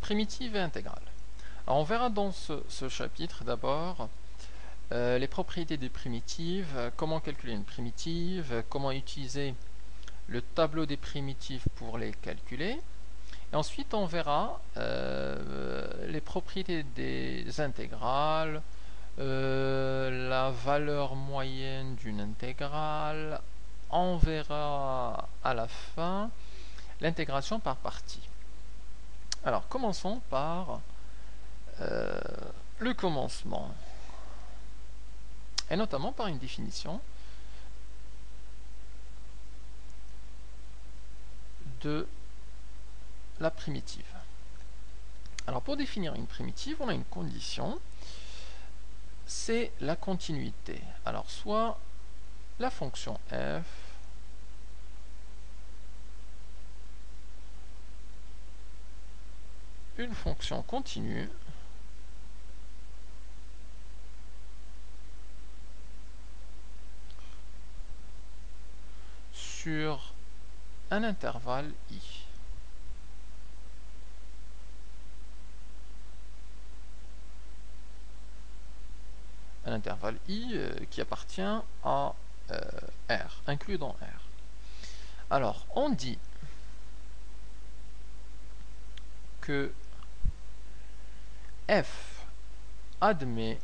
primitive et intégrale. Alors on verra dans ce chapitre d'abord les propriétés des primitives, comment calculer une primitive, comment utiliser le tableau des primitives pour les calculer. Et ensuite on verra les propriétés des intégrales, la valeur moyenne d'une intégrale. On verra à la fin l'intégration par partie. Alors commençons par le commencement, et notamment par une définition de la primitive. Alors pour définir une primitive, on a une condition, c'est la continuité. Alors soit la fonction f une fonction continue sur un intervalle i. Un intervalle i qui appartient à R, inclus dans R. Alors, on dit que f admet,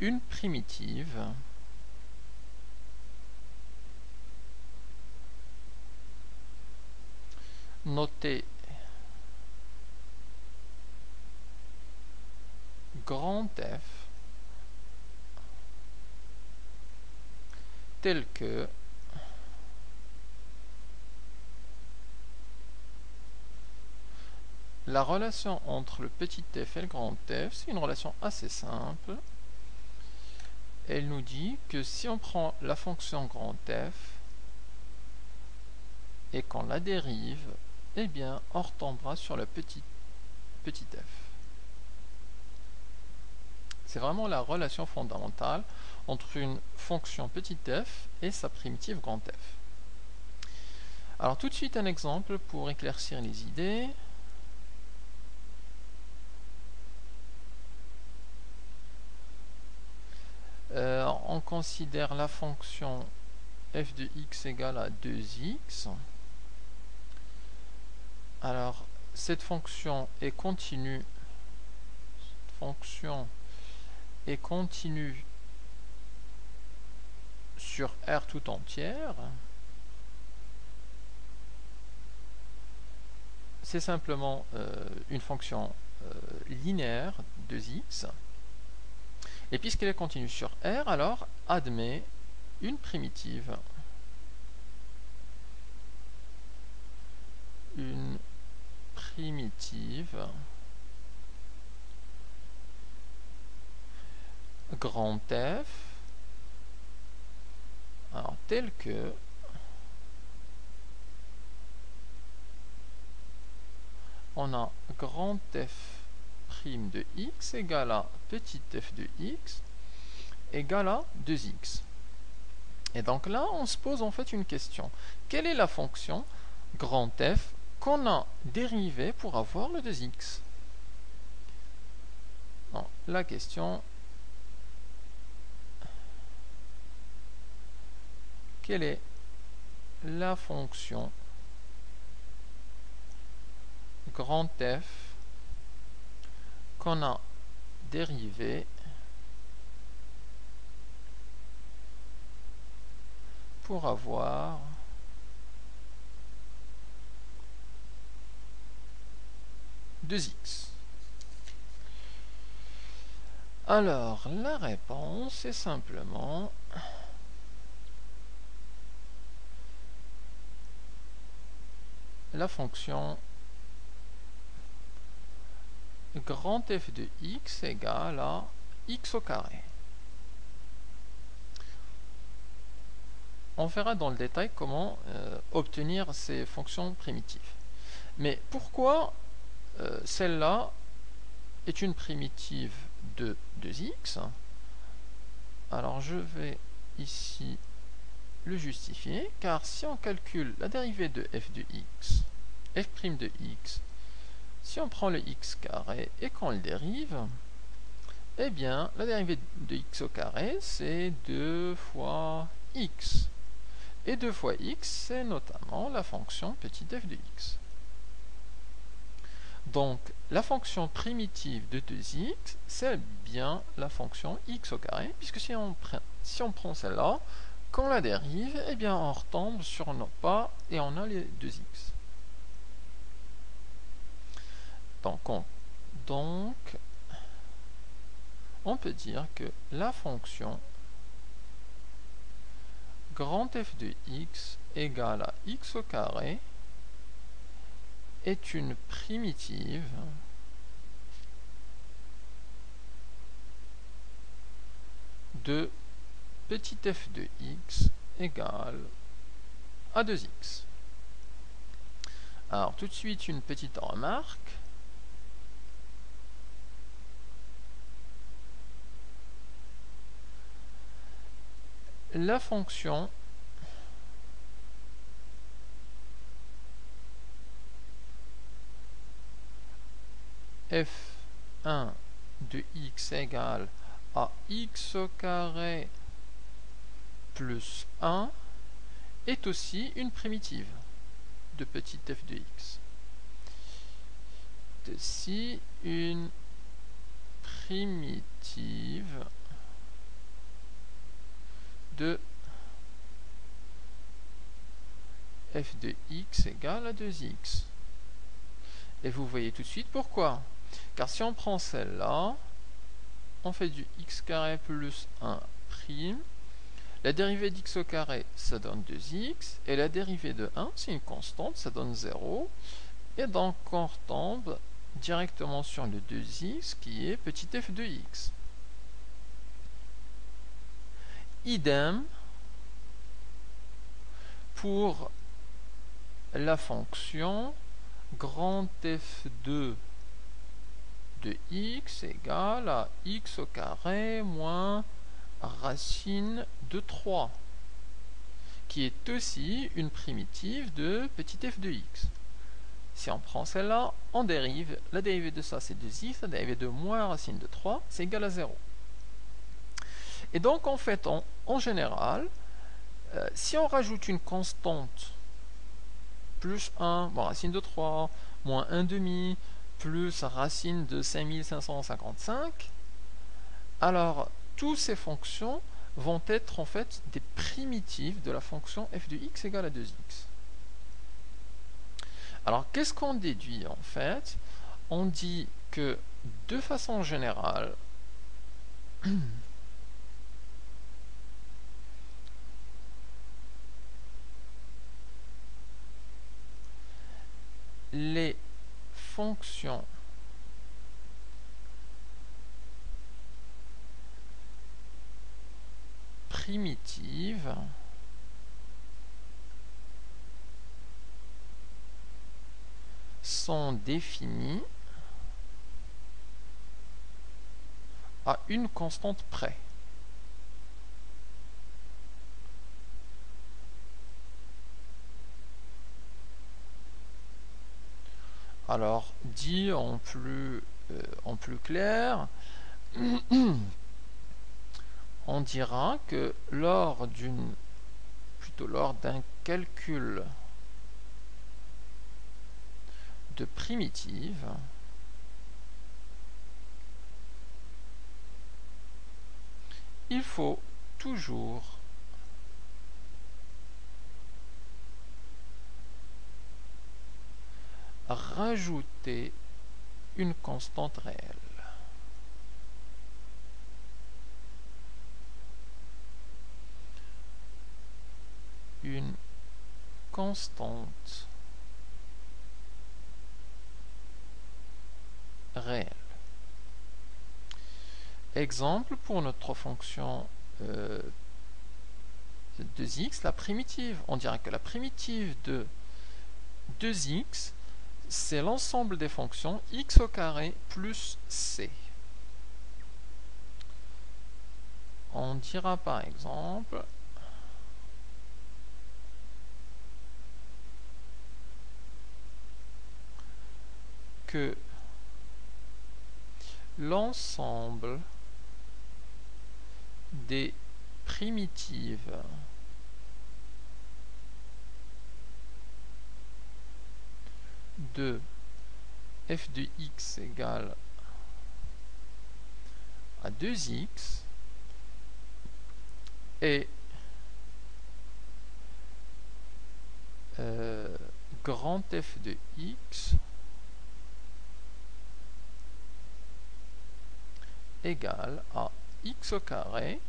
une primitive notée grand F telle que la relation entre le petit f et le grand F, c'est une relation assez simple. Elle nous dit que si on prend la fonction grand F et qu'on la dérive, eh bien on retombera sur le petit f. C'est vraiment la relation fondamentale entre une fonction petit f et sa primitive grand F. Alors tout de suite un exemple pour éclaircir les idées. On considère la fonction f de x égale à 2x. Alors cette fonction est continue. Sur R tout entière. C'est simplement une fonction linéaire 2x. Et puisqu'elle est continue sur R, alors admet une primitive. Grand F, alors telle que on a grand F prime de x égale à petit f de x égale à 2x. Et donc là, on se pose en fait une question. Quelle est la fonction grand F qu'on a dérivée pour avoir le 2x? Non, la question, quelle est la fonction grand F qu'on a dérivée pour avoir x. Alors, la réponse est simplement la fonction grand F de x égale à x au carré. On verra dans le détail comment obtenir ces fonctions primitives. Mais pourquoi celle-là est une primitive de 2x? Alors je vais ici le justifier, car si on calcule la dérivée de f de x, f' de x, si on prend le x carré et qu'on le dérive, eh bien, la dérivée de x au carré, c'est 2 fois x. Et 2 fois x, c'est notamment la fonction petit f de x. Donc, la fonction primitive de 2x, c'est bien la fonction x au carré, puisque si on prend celle-là, quand on la dérive, eh bien, on retombe sur nos pas et on a les 2x. Donc, on peut dire que la fonction grand f de x égale à x au carré est une primitive de petit f de x égale à 2x. Alors tout de suite une petite remarque. La fonction f1 de x égale à x au carré plus 1 est aussi une primitive de petit f de x. C'est aussi une primitive de f de x égale à 2x. Et vous voyez tout de suite pourquoi. Car si on prend celle-là, on fait du x carré plus 1 prime. La dérivée d'x au carré, ça donne 2x. Et la dérivée de 1, c'est une constante, ça donne 0. Et donc on retombe directement sur le 2x qui est petit f de x. Idem pour la fonction grand f2 de x égale à x au carré moins racine de 3, qui est aussi une primitive de petit f de x. Si on prend celle-là, on dérive, la dérivée de ça c'est 2x, la dérivée de moins racine de 3, c'est égal à 0. Et donc en fait, en général, si on rajoute une constante, plus 1, bon, racine de 3, moins 1 demi, plus racine de 5555, alors toutes ces fonctions vont être en fait des primitives de la fonction f de x égale à 2x. Alors qu'est-ce qu'on déduit en fait? On dit que de façon générale, les fonctions primitives sont définies à une constante près. Alors, dit en plus clair, on dira que lors d'un calcul de primitive, il faut toujours rajouter une constante réelle. Une constante réelle. Exemple pour notre fonction 2x, la primitive. On dirait que la primitive de 2x, c'est l'ensemble des fonctions x au carré plus c. On dira par exemple que l'ensemble des primitives de f de x égale à 2x est grand F de x égale à x au carré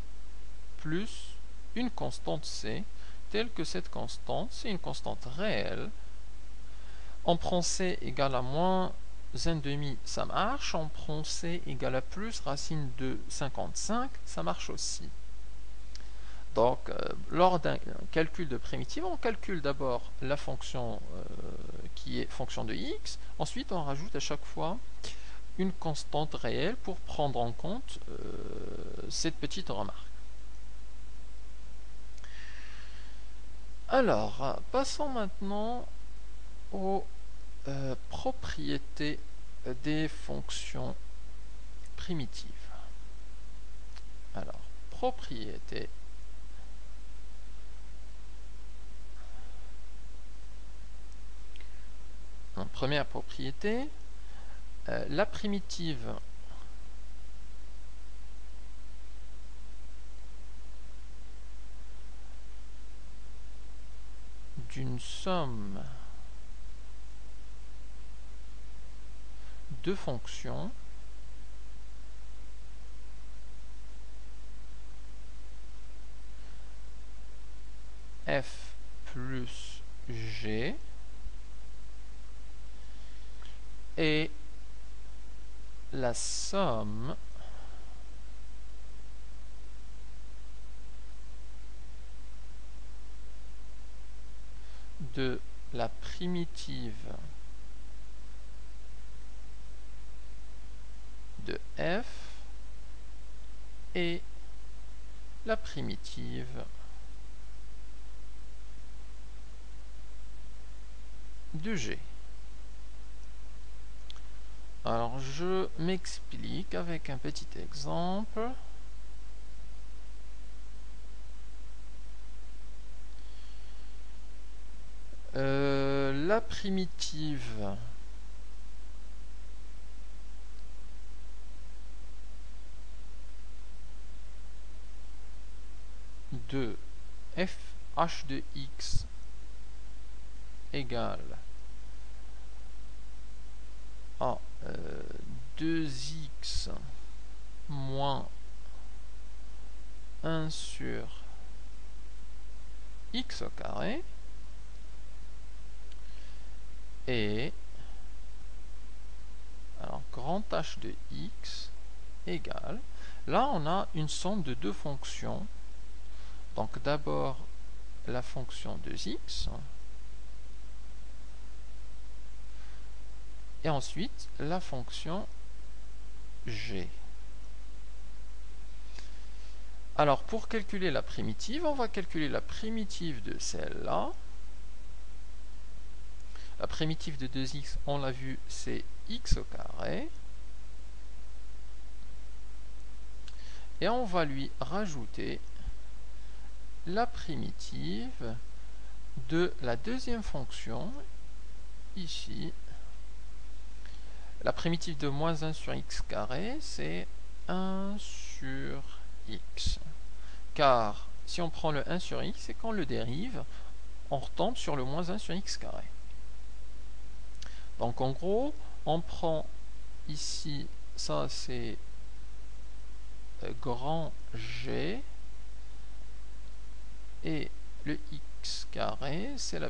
plus une constante c, telle que cette constante, c'est une constante réelle. On prend c égale à moins 1,5, ça marche. On prend c égale à plus racine de 55, ça marche aussi. Donc, lors d'un calcul de primitive, on calcule d'abord la fonction qui est fonction de x. Ensuite, on rajoute à chaque fois une constante réelle pour prendre en compte cette petite remarque. Alors, passons maintenant aux propriétés des fonctions primitives. Alors, propriété. Première propriété, la primitive d'une somme de fonctions f plus g et la somme de la primitive de f et la primitive de g. Alors, je m'explique avec un petit exemple. La primitive de f(h) de x égale à 2x moins 1 sur x au carré et alors grand H de x égale, là on a une somme de deux fonctions, donc d'abord la fonction de x et ensuite la fonction g. Alors pour calculer la primitive, on va calculer la primitive de celle-là. La primitive de 2x, on l'a vu, c'est x au carré. Et on va lui rajouter la primitive de la deuxième fonction, ici. La primitive de moins 1 sur x carré, c'est 1 sur x. Car si on prend le 1 sur x et qu'on le dérive, on retombe sur le moins 1 sur x carré. Donc en gros, on prend ici, ça c'est grand G, et le x carré, c'est la